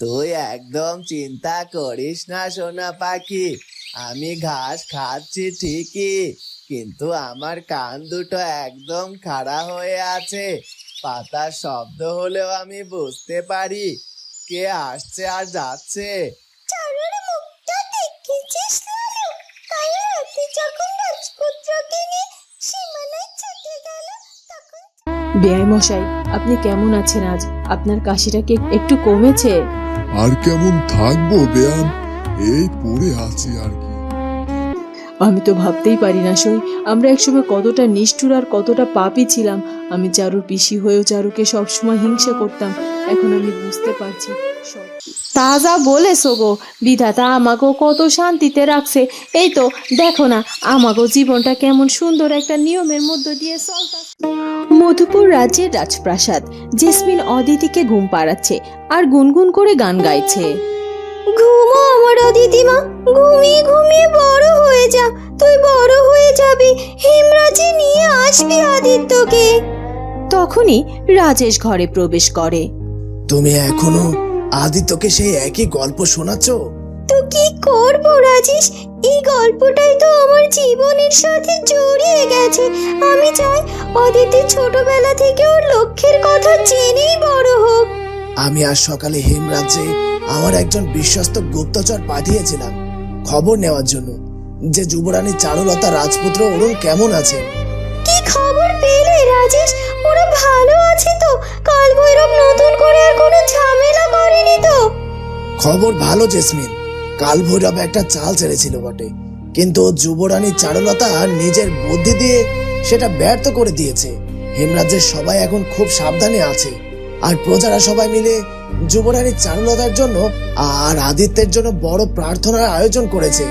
তুই একদম চিন্তা করিস না সোনা পাখি। আমি ঘাস খাচ্ছি ঠিকই, কিন্তু আমার কান দুটো একদম খাড়া হয়ে আছে। পাতার শব্দ হলেও আমি বুঝতে পারি কে আসছে আর যাচ্ছে। চারুর মুখটা দেখেছিস লালু? কাল রাতে যখন রাজপুত্রকে নিয়ে সীমানায় ছুটে গেল তখন। বেয়াই মশাই, আপনি কেমন আছেন আজ? আপনার কাশিটা কি একটু কমেছে? আর কেমন থাকবো বেয়ান, এই পড়ে আছি আর কি। আমি তো ভাবতেই পারি না সই, আমরা একসময় কতটা নিষ্ঠুর আর কতটা পাপী ছিলাম। আমি চারুর পিসি হয়েও চারুকে সবসময় হিংসা করতাম। এখন আমি বুঝতে পারছি তা যা বলেছো গো, বিধাতা আমাকেও কত শান্তিতে রাখছে। এই তো দেখো না, আমাকেও জীবনটা কেমন সুন্দর একটা নিয়মের মধ্য দিয়ে চলতেছে। মধুপুর রাজ্যের রাজপ্রাসাদ। জেসমিন অদিতিকে ঘুম পাড়াচ্ছে আর গুনগুন করে গান গাইছে। ঘুমো আমার দিদিমা, ঘুমিয়ে ঘুমিয়ে বড় হয়ে যা। তুই বড় হয়ে যাবি, হেমরাজে নিয়ে আসবি আদিত্যকে। তখনই রাজেশ ঘরে প্রবেশ করে। তুমি এখনো আদিত্যকে সেই একই গল্প শোনাচ্ছ? তো কি করব রাজেশ, এই গল্পটাই তো আমার জীবনের সাথে জড়িয়ে গেছে। আমি চাই অদিতি ছোটবেলা থেকে ওর লক্ষ্যের কথা জেনেই বড় হোক। আমি আজ সকালে হেমরাজ্যে আমার একজন বিশ্বস্ত গুপ্তচর পাঠিয়েছিলাম খবর নেওয়ার জন্য যে যুবরানী চারুলতা রাজপুত্র অরুণ কেমন আছে। কি খবর পেলে রাজেশ? ওরা ভালো আছে তো? কাল ভৈরব নতুন করে আর কোনো ঝামেলা করেনি তো? খবর ভালো জেসমিন, কাল ভৈরব একটা চাল ছেড়েছিল বটে, কিন্তু যুবরানী চারুলতা নিজের বুদ্ধি দিয়ে সেটা ব্যর্থ করে দিয়েছে। হেমরাজ্যের সবাই এখন খুব সাবধানে আছে, আর প্রজারা সবাই মিলে যুবরানী চারুলতার জন্য আর আদিত্যের জন্য বড় প্রার্থনার আয়োজন করেছে।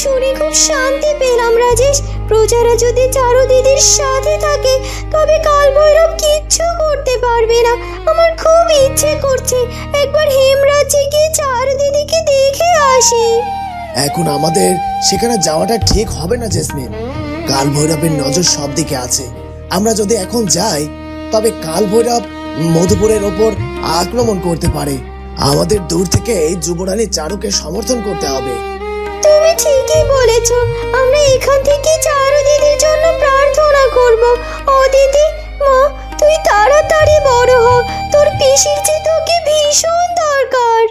শুনে খুব শান্তি পেলাম রাজেশ। প্রজারা যদি চারু দিদির সাথে থাকে তবে কাল ভৈরব কিচ্ছু করতে পারবে না। আমার খুব ইচ্ছে করছে একবার হেমরাজ্যে গিয়ে চারু দিদিকে দেখে আসি। এখন আমাদের সেখানে যাওয়াটা ঠিক হবে না জেসমিন, কাল ভৈরবের নজর সব দিকে আছে। আমরা যদি এখন যাই তবে কাল ভৈরব মধুপুরের ওপর আক্রমণ করতে পারে। আমাদের দূর থেকে এই যুবরানী চারুকে সমর্থন করতে হবে। তুমি ঠিকই বলেছ, আমরা এখান থেকে চারু দিদির জন্য প্রার্থনা করব। ও দিদি, মা, তুই তাড়াতাড়ি বড় হ, তোর পিসির যে তোকে ভীষণ দরকার।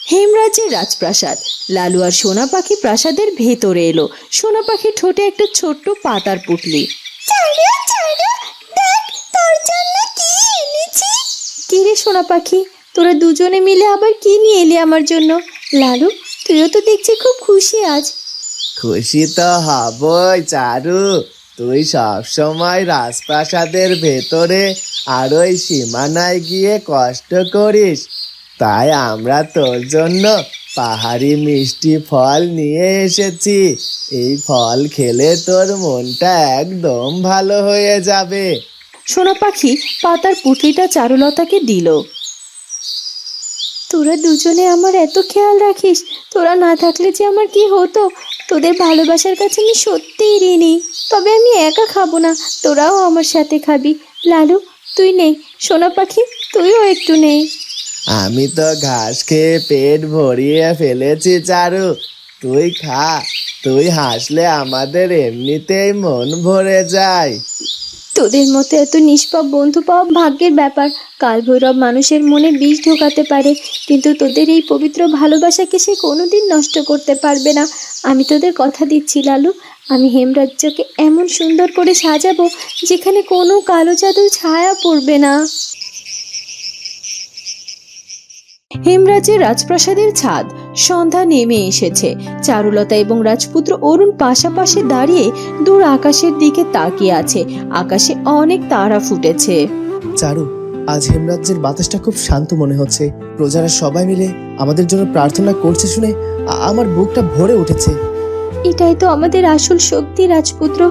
হেমরাজ্যের রাজপ্রাসাদ। লালু আর সোনা পাখি প্রাসাদের ভেতরে এলো। সোনা পাখির ঠোঁটে একটা ছোট্ট পাতার পুটলি। চারু, চারু, দেখ তোর জন্য কি এনেছি। কি রে সোনা পাখি, তোরা দুজনে মিলে আবার কি নিয়ে এলি আমার জন্য? লালু, তুইও তো দেখছি খুব খুশি আজ। খুশি তো হবই চারু, তুই সব সময় রাজপ্রাসাদের ভেতরে আর ওই সীমানায় গিয়ে কষ্ট করিস, তাই আমরা তোর জন্য পাহাড়ি মিষ্টি ফল নিয়ে এসেছি। এই ফল খেলে তোর মনটা একদম ভালো হয়ে যাবে। সোনা পাখি পাতার পুটলিটা চারুলতাকে দিল। তোরা দুজনে আমার এত খেয়াল রাখিস, তোরা না থাকলে যে আমার কি হতো। তোদের ভালোবাসার কাছে আমি সত্যিই ঋণী। তবে আমি একা খাবো না, তোরাও আমার সাথে খাবি। লালু, তুই নে। সোনা পাখি, তুইও একটু নে। আমি তো ঘাস খেয়ে পেট ভরিয়ে ফেলেছি চারু, তুই খা। তুই হাসলে আমাদের এমনিতেই মন ভরে যায়। তোদের মতো এত নিষ্পাপ বন্ধু পাওয়া ভাগ্যের ব্যাপার। কাল ভৈরব মানুষের মনে বিষ ঢোকাতে পারে, কিন্তু তোদের এই পবিত্র ভালোবাসাকে সে কোনোদিন নষ্ট করতে পারবে না। আমি তোদের কথা দিচ্ছি লালু, আমি হেমরাজ্যকে এমন সুন্দর করে সাজাবো যেখানে কোনো কালো জাদুর ছায়া পড়বে না। হেমরাজ্যের রাজপ্রাসাদের ছাদ। সন্ধ্যা নেমে এসেছে। চারুলতা এবং রাজপুত্র অরুণ পাশাপাশি দাঁড়িয়ে দূর আকাশের দিকে তাকিয়ে আছে। আকাশে অনেক তারা ফুটেছে। চারু, আজ হেমরাজ্যের বাতাসটা খুব শান্ত মনে হচ্ছে। প্রজারা সবাই মিলে আমাদের জন্য প্রার্থনা করছে শুনে আমার বুকটা ভরে উঠেছে। এটাই তো আমাদের আসল শক্তি রাজপুত্র।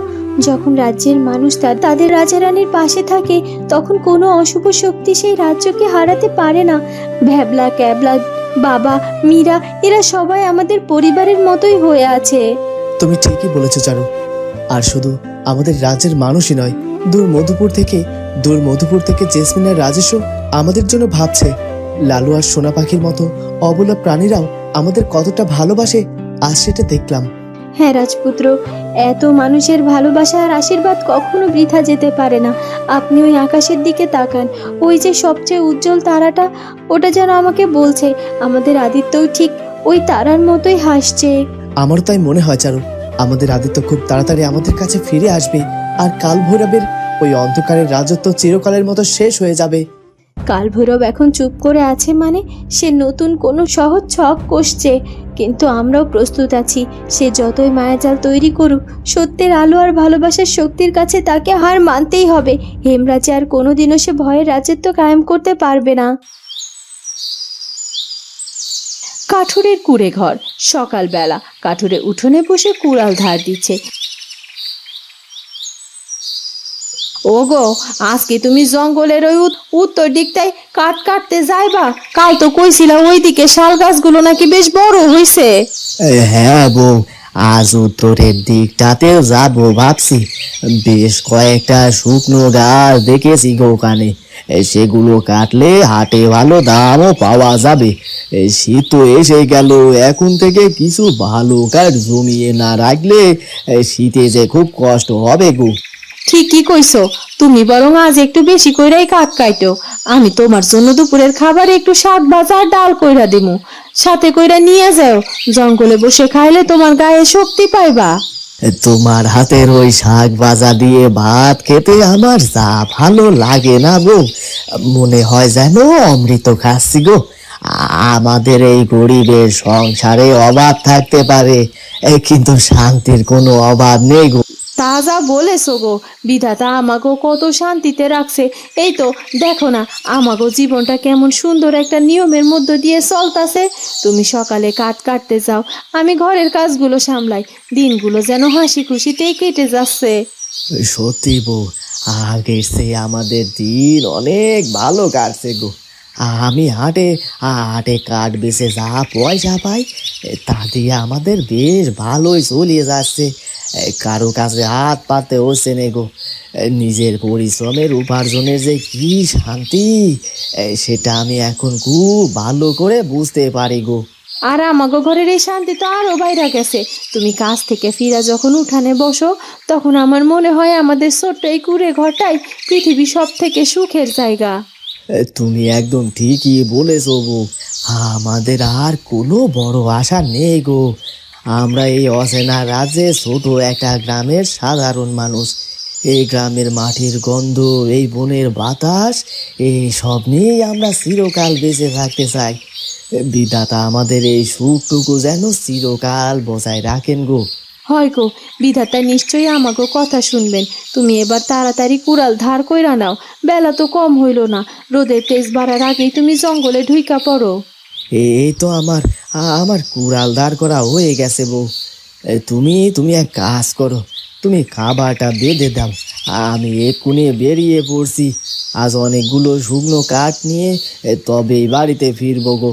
যখন রাজ্যের মানুষ তাদের রাজা রানীর পাশে থাকে তখন কোনো অশুভ শক্তি সেই রাজ্যকে হারাতে পারে না। ভ্যাবলা, ক্যাবলা, বাবা, মীরা, এরা সবাই আমাদের পরিবারের মতোই হয়ে আছে। তুমি ঠিকই বলেছো চারু, আর শুধু আমাদের রাজ্যের মানুষই নয়, দূর মধুপুর থেকে জেসমিন আর রাজেশও আমাদের জন্য ভাবছে। লালু আর সোনা পাখির মতো অবলা প্রাণীরাও আমাদের কতটা ভালোবাসে আজ সেটা দেখলাম। হ্যাঁ রাজপুত্র, এত মানুষের ভালোবাসা আর আশীর্বাদ কখনো বৃথা যেতে পারে না। আপনি ওই আকাশের দিকে তাকান, ওই যে সবচেয়ে উজ্জ্বল তারাটা, ওটা যেন আমাকে বলছে আমাদের আদিত্যও ঠিক ওই তারার মতোই হাসছে। আমারও তাই মনে হয় চারু, আমাদের আদিত্য খুব তাড়াতাড়ি আমাদের কাছে ফিরে আসবে, আর কাল ভৈরবের ওই অন্ধকারের রাজত্ব চিরকালের মতো শেষ হয়ে যাবে। কাল ভৈরব এখন চুপ করে আছে মানে সে নতুন কোনো সহজ ছক কষছে, কিন্তু আমরাও প্রস্তুত আছি। সে যতই মায়াজাল তৈরি করুক, সত্যের আলো আর ভালোবাসার শক্তির কাছে তাকে হার মানতেই হবে। হেমরাজে আর কোনোদিনও সে ভয়ের রাজত্ব কায়েম করতে পারবে না। কাঠুরের কুড়ে ঘর। সকালবেলা কাঠুরে উঠোনে বসে কুড়াল ধার দিচ্ছে। ওগো, আজকে তুমি জঙ্গলের ওই উত্তর দিকটাই কাঠ কাটতে যাইবা? কাল তো কইছিলা ওইদিকে শাল গাছগুলো নাকি বেশ বড় হইছে। হ্যাঁ বউ, আজ উত্তরের দিকটাতেও যাবো ভাবছি। বেশ কয়েকটা শুকনো গাছ দেখেছি গো ওখানে, সেগুলো কাটলে হাটে ভালো দামও পাওয়া যাবে। শীত তো এসে গেল, এখন থেকে কিছু ভালো কাঠ জমিয়ে না রাখলে শীতে যে খুব কষ্ট হবে গো। ঠিকই কইছো, তুমি বরং আজ একটু বেশি কইরাই কাঠ কাইটো। আমি তোমার জন্য দুপুরের খাবারে একটু শাক ভাজা আর ডাল কইরা দিমু, সাথে কইরা নিয়ে যাও। জঙ্গলে বসে খাইলে তোমার গায়ে শক্তি পাইবা। তোমার হাতের ওই শাক ভাজা দিয়ে ভাত খেতে আমার যা ভালো লাগে না গো, মনে হয় যেন অমৃত খাচ্ছি গো। আমাদের এই গরিবের সংসারে অভাব থাকতে পারে, কিন্তু শান্তির কোনো অভাব নেই গো। তা যা বলেছো গো, বিধাতা আমাগো কত শান্তিতে রাখছে। এই তো দেখো না, আমাগো জীবনটা কেমন সুন্দর একটা নিয়মের মধ্য দিয়ে চলতাছে। তুমি সকালে কাঠ কাটতে যাও, আমি ঘরের কাজগুলো সামলাই। দিনগুলো যেন হাসি খুশিতেই কেটে যাচ্ছে। সত্যি বউ, আগের চেয়ে আমাদের দিন অনেক ভালো কাটছে গো। আমি হাটে হাটে কাঠ বেচে যা পয়সা পাই, তা দিয়ে আমাদের বেশ ভালোই চলিয়ে যাচ্ছে। কারো কাছে হাত পাতে হচ্ছে নে গো। নিজের পরিশ্রমের উপার্জনের যে কি শান্তি, সেটা আমি এখন খুব ভালো করে বুঝতে পারি গো। আর আমাগো ঘরের এই শান্তি তো আরো বাইরে গেছে। তুমি কাজ থেকে ফিরা যখন উঠানে বসো, তখন আমার মনে হয় আমাদের ছোট্ট এই কুড়ে ঘরটাই পৃথিবীর সব থেকে সুখের জায়গা। তুমি একদম ঠিকই বলেছো গো, আমাদের আর কোনো বড় আশা নেই গো। আমরা এই অচেনা রাজ্যে ছোট একটা গ্রামের সাধারণ মানুষ। এই গ্রামের মাটির গন্ধ, এই বনের বাতাস, এই সব নিয়েই আমরা চিরকাল বেঁচে থাকতে চাই। বিধাতা আমাদের এই সুখটুকু যেন চিরকাল বজায় রাখেন গো। হয় গো, বিধাতা নিশ্চয়ই আমাগো কথা শুনবেন। তুমি এবার তাড়াতাড়ি কুড়াল ধার কইরা নাও, বেলা তো কম হইল না। রোদের তেজ বাড়ার আগেই তুমি জঙ্গলে ঢুইকা পড়ো। এই তো আমার আমার কুড়াল দাঁড় করা হয়ে গেছে বউ। তুমি তুমি এক কাজ করো, তুমি খাবারটা বেঁধে দাও, আমি এক্ষুনি বেরিয়ে পড়ছি। আজ অনেকগুলো শুকনো কাঠ নিয়ে তবেই বাড়িতে ফিরবো গো।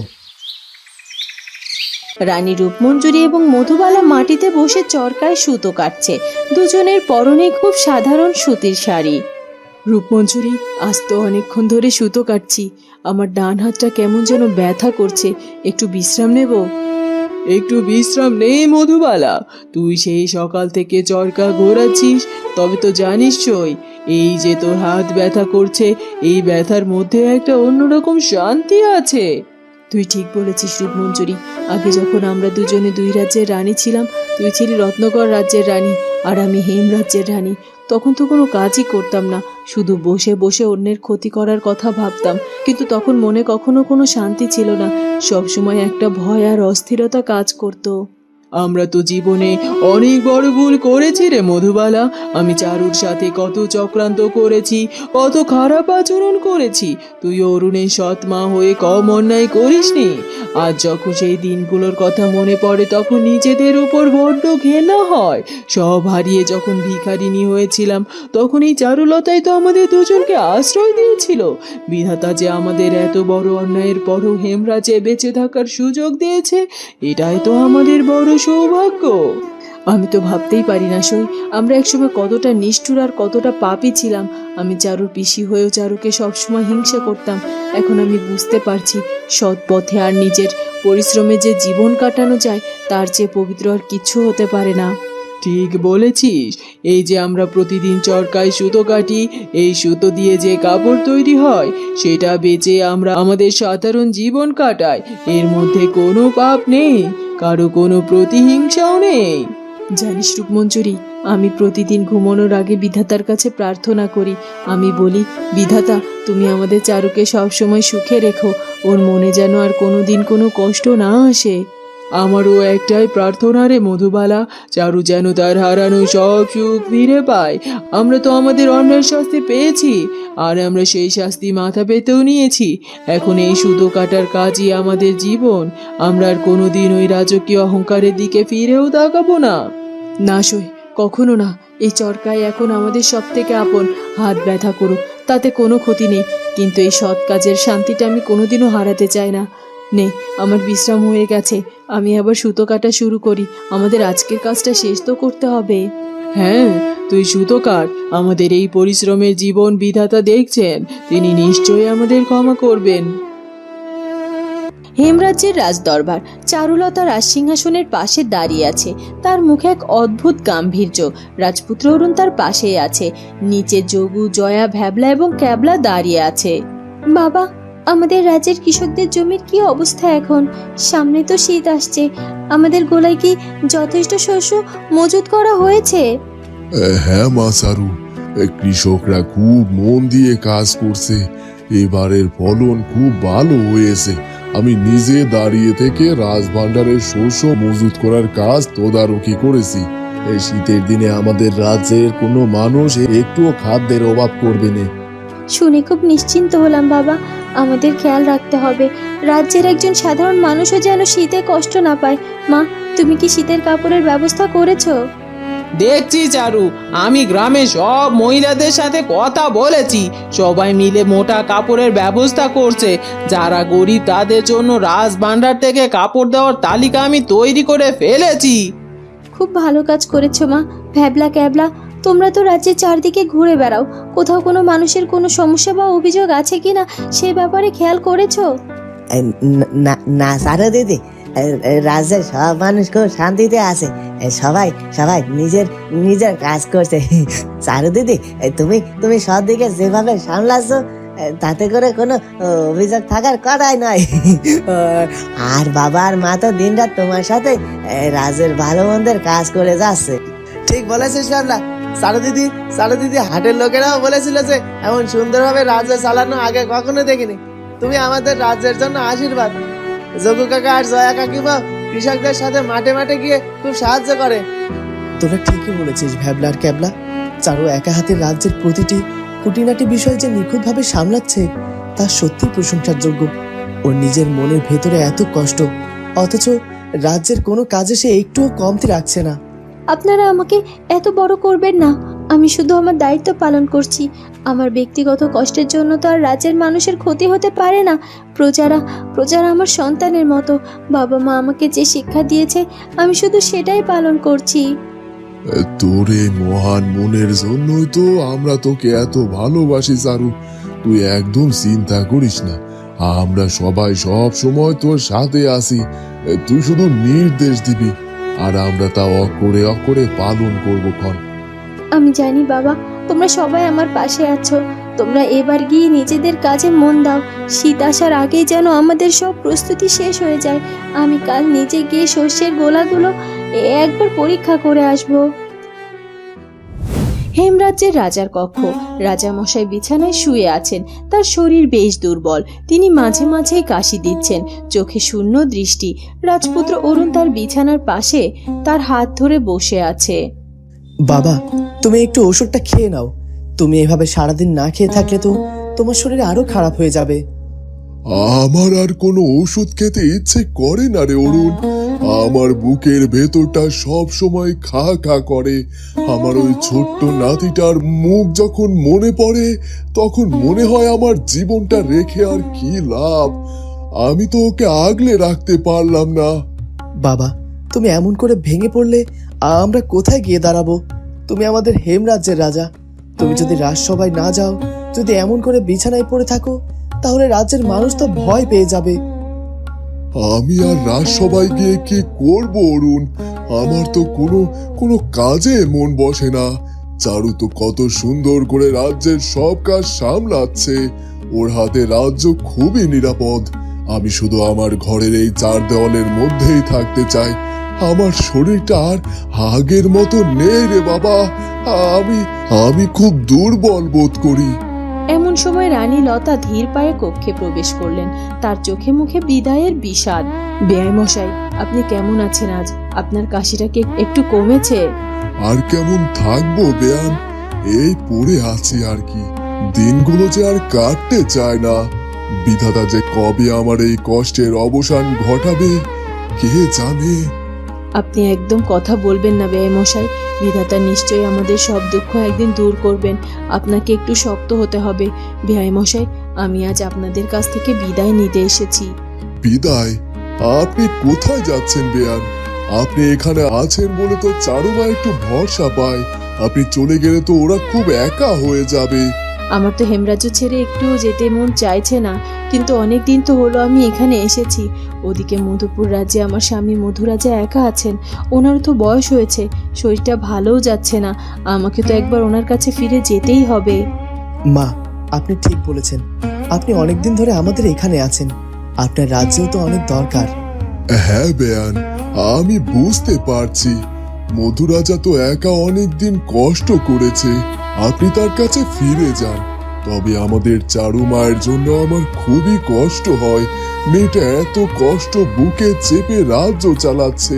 রানী রূপমঞ্জুরি এবং মধুবালা মাটিতে বসে চরকায় সুতো কাটছে। দুজনের পরনে খুব সাধারণ সুতির শাড়ি। রূপমঞ্জুরি, আজ তো অনেকক্ষণ ধরে সুতো কাটছি, আমার ডান হাতটা কেমন যেন ব্যথা করছে, একটু বিশ্রাম নেব। একটু বিশ্রাম নেই মধুবালা, তুই সেই সকাল থেকে চরকা ঘোরাচ্ছিস, তবে তো জানিসই এই যে তোর হাত ব্যথা করছে, এই ব্যথার মধ্যে একটা অন্যরকম শান্তি আছে। তুই ঠিক বলেছিস রূপমঞ্জুরি, আগে যখন আমরা দুজনে দুই রাজ্যের রানী ছিলাম, তুই ছিলি রত্নগড় রাজ্যের রানী আর আমি হেম রাজ্যের রানী, তখন তো কোনো কাজই করতাম না, শুধু বসে বসে অন্যের ক্ষতি করার কথা ভাবতাম। কিন্তু তখন মনে কখনো কোনো শান্তি ছিল না, সবসময় একটা ভয় আর অস্থিরতা কাজ করতো। আমরা তো জীবনে অনেক বড় ভুল করেছি রে মধুবালা। আমি চারুর সাথে কত চক্রান্ত করেছি, কত খারাপ আচরণ করেছি। তুই অরুণের সৎ মা হয়ে কম অন্যায় করিসনি। আজ যখন সেই দিনগুলোর কথা মনে পড়ে, তখন নিজেদের উপর বড্ড ঘেন্না হয়। সব হারিয়ে যখন ভিখারিনী হয়েছিলাম, তখন এই চারুলতাই তো আমাদের দুজনকে আশ্রয় দিয়েছিল। বিধাতা যে আমাদের এত বড় অন্যায়ের পরও হেমরাজে বেঁচে থাকার সুযোগ দিয়েছে, এটাই তো আমাদের বড় সৌভাগ্য। আমি তো ভাবতেই পারি না সই, আমরা একসময় কতটা নিষ্ঠুর আর কতটা পাপী ছিলাম। আমি চারুর পিসি হয়েও চারুকে সবসময় হিংসা করতাম। এখন আমি বুঝতে পারছি সৎ পথে আর নিজের পরিশ্রমে যে জীবন কাটানো যায় তার চেয়ে পবিত্র আর কিচ্ছু হতে পারে না। ঠিক বলেছিস। এই যে আমরা প্রতিদিন চরকায় সুতো কাটি, এই সুতো দিয়ে যে কাপড় তৈরি হয় সেটা বেচে আমরা আমাদের সাধারণ জীবন কাটাই। এর মধ্যে কোনো পাপ নেই, কারো কোনো প্রতিহিংসাও নেই। জানিস রূপমঞ্জুরি, আমি প্রতিদিন ঘুমানোর আগে বিধাতার কাছে প্রার্থনা করি। আমি বলি, বিধাতা তুমি আমাদের চারুকে সবসময় সুখে রেখো, ওর মনে যেন আর কোনোদিন কোনো কষ্ট না আসে। আমারও একটাই প্রার্থনা রে মধুবালা, চারু যেন তার হারানো সব সুখ ফিরে পায়। আমরা তো আমাদের অন্যায়ের শাস্তি পেয়েছি, আর আমরা সেই শাস্তি মাথা পেতেও নিয়েছি। এখন এই সুতো কাটার কাজই আমাদের জীবন। আমরা আর কোনোদিন ওই রাজকীয় অহংকারের দিকে ফিরেও তাকাবো না। না সই, কখনো না। এই চরকায় এখন আমাদের সব থেকে আপন। হাত ব্যথা করুক, তাতে কোনো ক্ষতি নেই, কিন্তু এই সৎ কাজের শান্তিটা আমি কোনোদিনও হারাতে চাই না। নে, আমার বিশ্রাম হয়ে গেছে, আমি আবার সুতো কাটা শুরু করি। আমাদের আজকের কাজটা শেষ তো করতে হবে। হ্যাঁ, তুই সুতো কাট। আমাদের এই পরিশ্রমের জীবন বিধাতা দেখছেন, তিনি নিশ্চয়ই আমাদের ক্ষমা করবেন। হেমরাজ্যের রাজদরবার। চারুলতা রাজসিংহাসনের পাশে দাঁড়িয়ে আছে, তার মুখে এক অদ্ভুত গাম্ভীর্য। রাজপুত্র অরুণ তার পাশেই আছে। নিচে যোগু, জয়া, ভ্যাবলা এবং ক্যাবলা দাঁড়িয়ে আছে। বাবা, আমাদের রাজ্যের কৃষকদের জমির কি অবস্থা এখন? সামনে তো শীত আসছে, আমাদের গোলায় কি যথেষ্ট শস্য মজুত করা হয়েছে? হ্যাঁ মা চারু, কৃষকরা খুব মন দিয়ে কাজ করছে। এবারের ফলন খুব ভালো হয়েছে। আমি নিজে দাঁড়িয়ে থেকে রাজভাণ্ডারের শস্য মজুত করার কাজ তদারকি করেছি। এই শীতের দিনে আমাদের রাজ্যের কোনো মানুষ একটুও খাদ্যের অভাব করবে না। শুনে খুব নিশ্চিন্ত হলাম বাবা। আমাদের খেয়াল রাখতে হবে, রাজ্যের একজন সাধারণ মানুষও যেন শীতে কষ্ট না পায়। মা, তুমি কি শীতের কাপড়ের ব্যবস্থা করেছো? দেখছি চারু, আমি গ্রামে সব মহিলাদের সাথে কথা বলেছি, সবাই মিলে মোটা কাপড়ের ব্যবস্থা করছে। যারা গরিব তাদের জন্য রাজভাণ্ডার থেকে কাপড় দেওয়ার তালিকা আমি তৈরি করে ফেলেছি। খুব ভালো কাজ করেছো মা। ভ্যাবলা, ক্যাবলা, তোমরা তো রাজ্যের চারদিকে ঘুরে বেড়াও, কোথাও কোনো মানুষের কোনো সমস্যা বা অভিযোগ আছে কিনা সে ব্যাপারে খেয়াল করেছো? না সারো দিদি, রাজ্যের সব মানুষ খুব শান্তিতে আছে। সবাই সবাই নিজের নিজের কাজ করছে। সারু দিদি, তুমি সব দিকে যেভাবে সামলাচ্ছ তাতে করে কোনো অভিযোগ থাকার কথাই নয়। আর বাবা আর মা তো দিনরাত তোমার সাথে রাজ্যের ভালো মন্দের কাজ করে যাচ্ছে। ঠিক বলেছিস রান্না। সারু দিদি হাটের লোকেরাও বলেছিল যে এমন সুন্দরভাবে রাজ্য চালানো আগে কখনো দেখিনি। তুমি আমাদের রাজ্যের জন্য আশীর্বাদ। যোগু কাকা আর জয়া কাকিমা কৃষকদের সাথে মাঠে মাঠে গিয়ে খুব সাহায্য করে। তোরা ঠিকই বলেছিস ভ্যাবলা আর ক্যাবলা। চারু একা হাতে রাজ্যের প্রতিটি খুঁটিনাটি বিষয় যে নিখুঁতভাবে সামলাচ্ছে তা সত্যি প্রশংসার যোগ্য। ওর নিজের মনের ভেতরে এত কষ্ট, অথচ রাজ্যের কোনো কাজে সে একটুও কমতি রাখছে না। আপনারা আমাকে এত বড় করবেন না, আমি শুধু আমার দায়িত্ব পালন করছি। আমার ব্যক্তিগত কষ্টের জন্য তো আর রাজ্যের মানুষের ক্ষতি হতে পারে না। প্রজারা আমার সন্তানের মতো। বাবা মা আমাকে যে শিক্ষা দিয়েছে আমি শুধু সেটাই পালন করছি। তোর এই মহান মনের জন্যই তো আমরা তোকে এত ভালোবাসি চারু। তুই একদম চিন্তা করিস না, আমরা সবাই সব সময় তোর সাথে আছি। তুই শুধু নির্দেশ দিবি আর আমরা তা অকরে অকরে পালন করবো ক্ষণ। আমি জানি বাবা, তোমরা সবাই আমার পাশে আছো। তোমরা এবার গিয়ে নিজেদের কাজে মন দাও। শীত আসার আগেই যেন আমাদের সব প্রস্তুতি শেষ হয়ে যায়। আমি কাল নিজে গিয়ে শস্যের গোলাগুলো একবার পরীক্ষা করে আসবো। হেমরাজ্যের রাজার কক্ষ। রাজামশাই বিছানায় শুয়ে আছেন, তার শরীর বেশ দুর্বল। তিনি মাঝে মাঝেই কাশি দিচ্ছেন, চোখে শূন্য দৃষ্টি। রাজপুত্র অরুণ তার বিছানার পাশে তার হাত ধরে বসে আছে। বাবা, তুমি একটু ওষুধটা খেয়ে নাও। তুমি এভাবে সারাদিন না খেয়ে থাকলে তো তোমার শরীর আরো খারাপ হয়ে যাবে। আমার আর কোনো ওষুধ খেতে ইচ্ছে করে না রে অরুণ। আমার বুকের ভেতরটা সব সময় খা খা করে। আমার ওই ছোট্ট নাতিটার মুখ যখন মনে পড়ে তখন মনে হয় আমার জীবনটা রেখে আর কি লাভ। আমি তো ওকে আগলে রাখতে পারলাম না। বাবা, তুমি এমন করে ভেঙে পড়লে আমরা কোথায় গিয়ে দাঁড়াবো? তুমি আমাদের হেমরাজ্যের রাজা। তুমি যদি রাজসভায় না যাও, যদি এমন করে বিছানায় পড়ে থাকো, তাহলে রাজ্যের মানুষ তো ভয় পেয়ে যাবে। আমি আর রাজসভায় গিয়ে কি করবো অরুণ? আমার তো কোনো কাজে মন বসে না। চারু তো কত সুন্দর করে রাজ্যের সব কাজ সামলাচ্ছে। ওর হাতে রাজ্য খুবই নিরাপদ। আমি শুধু আমার ঘরের এই চার দেওয়ালের মধ্যেই থাকতে চাই। আমার শরীরটা আর আগের মতো নেই রে বাবা। আমি খুব দুর্বল বোধ করি। এমন সময় রানী লতা ধীর পায়ে কক্ষে প্রবেশ করলেন। তার চোখে মুখে বিদায়ের বিষাদ। বেয়াই মশাই, আপনি কেমন আছেন আজ? আপনার কাশিটা কি একটু কমেছে? আর কেমন থাকবো বেয়ান, এই পড়ে আছি আর কি। দিনগুলো যে আর কাটতে চায় না। বিধাতা যে কবে আমার এই কষ্টের অবসান ঘটাবে কে জানে। আপনি একদম কথা বলবেন না বেয়াই মশাই। বিধাতা নিশ্চয়ই আমাদের সব দুঃখ একদিন দূর করবেন। আপনাকে একটু শক্ত হতে হবে। বেয়াই মশাই, আমি আজ আপনাদের কাছ থেকে বিদায় নিতে এসেছি। বিদায়? আপনি কোথায় যাচ্ছেন বেয়ান? আপনি এখানে আছেন বলে তো চারুমা একটু ভরসা পায়। আপনি চলে গেলে তো ওরা খুব একা হয়ে যাবে। আমার তো হেমরাজ্য ছেড়ে একটু যেতে মন চাইছে না, কিন্তু অনেক দিন তো হলো আমি এখানে এসেছি। ওদিকে মধুপুর রাজ্যে আমার স্বামী মধুরাজা একা আছেন। ওনার তো বয়স হয়েছে, শরীরটা ভালোও যাচ্ছে না। আমাকে তো একবার ওনার কাছে ফিরে যেতেই হবে। মা, আপনি ঠিক বলেছেন। আপনি অনেকদিন ধরে আমাদের এখানে আছেন। আপনার রাজ্যেও তো অনেক দরকার। হ্যাঁ বেয়ান, আমি বুঝতে পারছি। মধুরাজা তো একা অনেকদিন কষ্ট করেছে। আপনি তার কাছে ফিরে যান। তবে আমাদের চারু মায়ের জন্য আমার খুবই কষ্ট হয়। মেয়েটা এত কষ্ট বুকে চেপে রাজ্য চালাচ্ছে,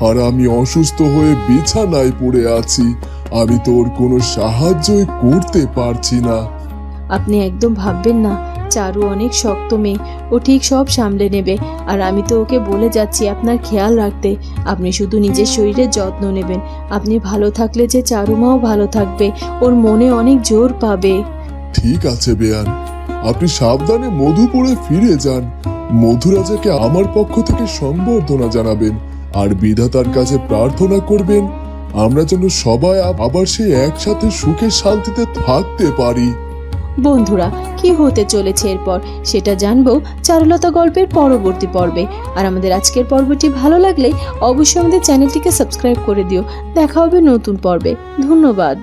আর আমি অসুস্থ হয়ে বিছানায় পড়ে আছি। আমি তোর কোনো সাহায্যই করতে পারছি না। আপনি একদম ভাববেন না, চারু অনেক শক্ত মেয়ে, ও ঠিক সব সামলে নেবে। আর আমি তো ওকে বলে যাচ্ছি আপনার খেয়াল রাখতে। আপনি শুধু নিজের শরীরের যত্ন নেবেন। আপনি ভালো থাকলে যে চারুমাও ভালো থাকবে, ওর মনে অনেক জোর পাবে। ঠিক আছে বেয়ান, আপনি সাবধানে মধুপুরে ফিরে যান। মধুরাজাকে আমার পক্ষ থেকে সম্বর্ধনা জানাবেন, আর বিধাতার কাছে প্রার্থনা করবেন আমরা যেন সবাই আবার সেই একসাথে সুখে শান্তিতে থাকতে পারি। বন্ধুরা, কি হতে চলেছে এরপর সেটা জানবো চারুলতা গল্পের পরবর্তী পর্বে। আর আমাদের আজকের পর্বটি ভালো লাগলে অবশ্যই আমাদের চ্যানেলটিকে সাবস্ক্রাইব করে দিও। দেখা হবে নতুন পর্বে। ধন্যবাদ।